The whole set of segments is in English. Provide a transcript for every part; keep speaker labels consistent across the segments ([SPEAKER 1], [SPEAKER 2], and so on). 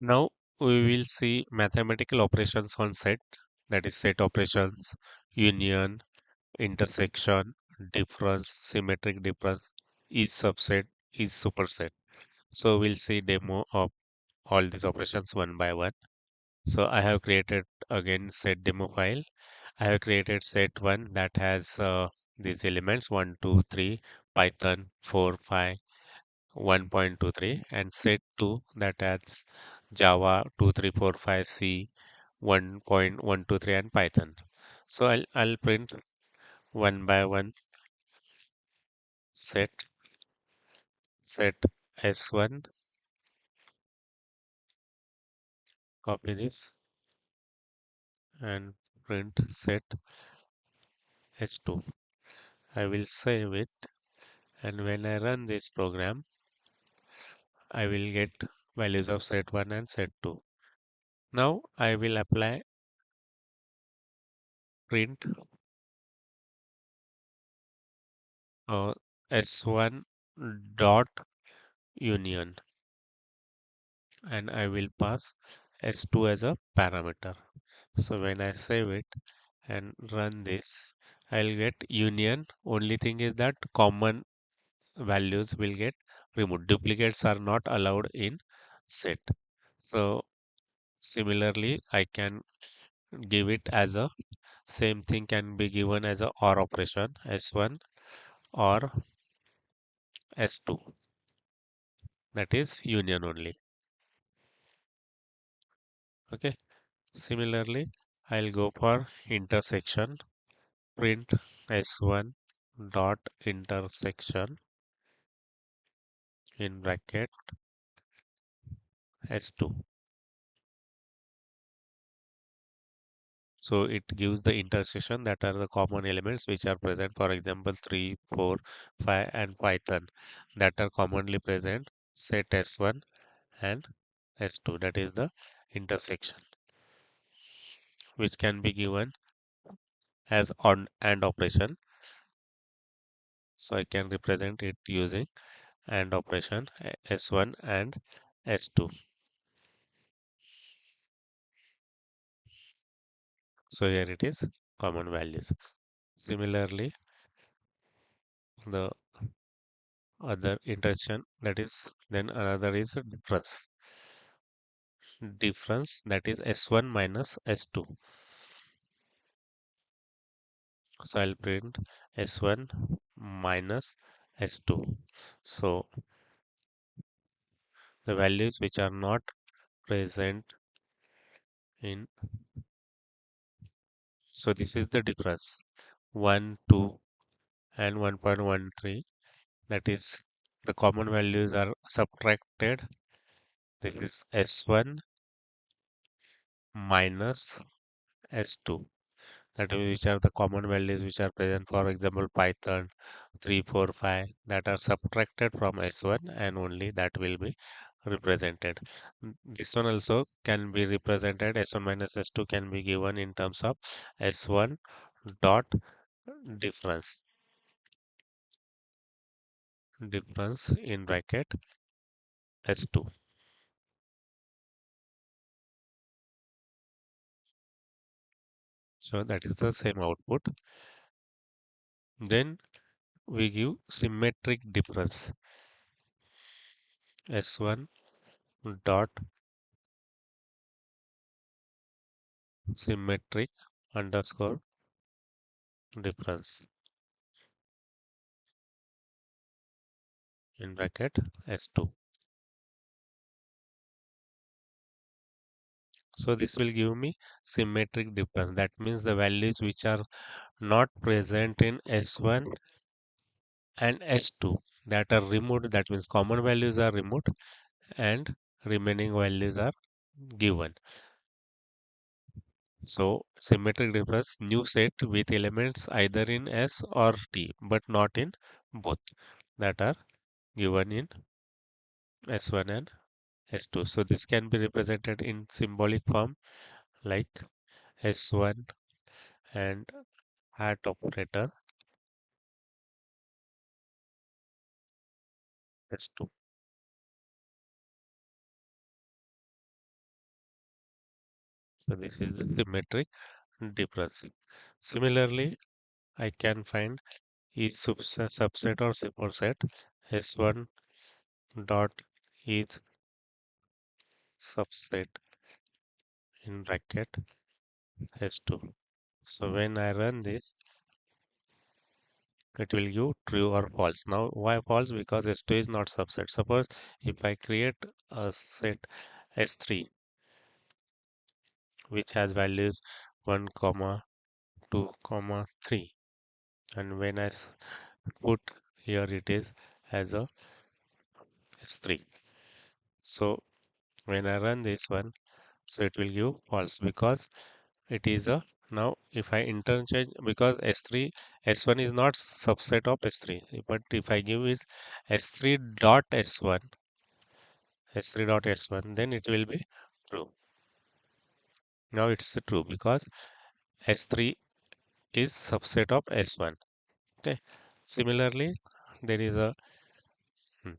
[SPEAKER 1] Now we will see mathematical operations on set, that is set operations, union, intersection, difference, symmetric difference, is subset, is superset. So we'll see demo of all these operations one by one. So I have created again set demo file. I have created set one that has these elements 1, 2, 3, Python 4, 5, 1.23, and set 2 that has Java 2, 3, 4, 5, C 1.123, and Python. So I'll print one by one set set S1, copy this and print set S2. I will save it, and when I run this program I will get values of set 1 and set 2. Now I will apply print S1 dot union, and I will pass S2 as a parameter. So when I save it and run this, I'll get union. Only thing is that common values will get removed. Duplicates are not allowed in set. So similarly, I can give it as a same thing can be given as a OR operation, S1 or S2, that is union only. Okay. Similarly, I'll go for intersection, print S1 dot intersection in bracket S2. So it gives the intersection that are the common elements which are present, for example 3, 4, 5 and Python that are commonly present, set S1 and S2, that is the intersection, which can be given as on AND operation. So I can represent it using AND operation, S1 and S2. So here it is common values. Similarly, the other intersection, that is then another is difference. Difference, that is S1 minus S2. So I'll print S1 minus S2. So the values which are not present in, so this is the difference 1, 2 and 1.13, that is the common values are subtracted. This is S1 minus S2, that is which are the common values which are present, for example Python 3, 4, 5, that are subtracted from S1 and only that will be represented. This one also can be represented, S1 minus S2 can be given in terms of S1 dot difference, difference in bracket S2. So that is the same output. Then we give symmetric difference, S1 dot symmetric underscore difference in bracket S2. So this will give me symmetric difference. That means the values which are not present in S1 and S2 that are removed, that means common values are removed and remaining values are given. So symmetric difference, new set with elements either in S or T but not in both, that are given in S1 and S2. So this can be represented in symbolic form like S1 and hat operator S2. So this is the symmetric difference. Similarly, I can find each subset or superset S1 dot each subset in bracket S2. So when I run this, it will give true or false. Now, why false? Because S2 is not subset. Suppose if I create a set S3 which has values 1, comma 2, comma 3, and when put here it is as a S3. So when I run this one, so it will give false because it is a now if I interchange because S3 S1 is not subset of S3, but if I give it S3 dot S1 S3 dot S1, then it will be true. Now it's true because S3 is subset of S1. Okay. Similarly, there is a hmm,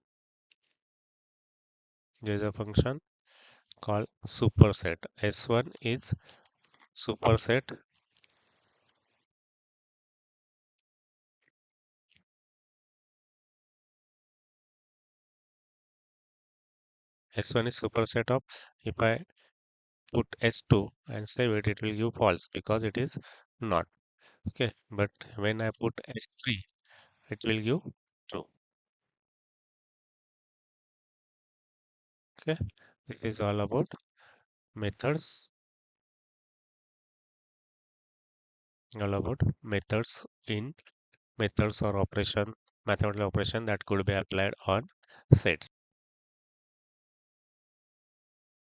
[SPEAKER 1] there is a function called superset. S1 is superset. S1 is superset of if I put S2 and save it, it will give false because it is not. Okay. But when I put S3, it will give true. Okay. This is all about methods, all about methods in methods or operation, mathematical operation that could be applied on sets.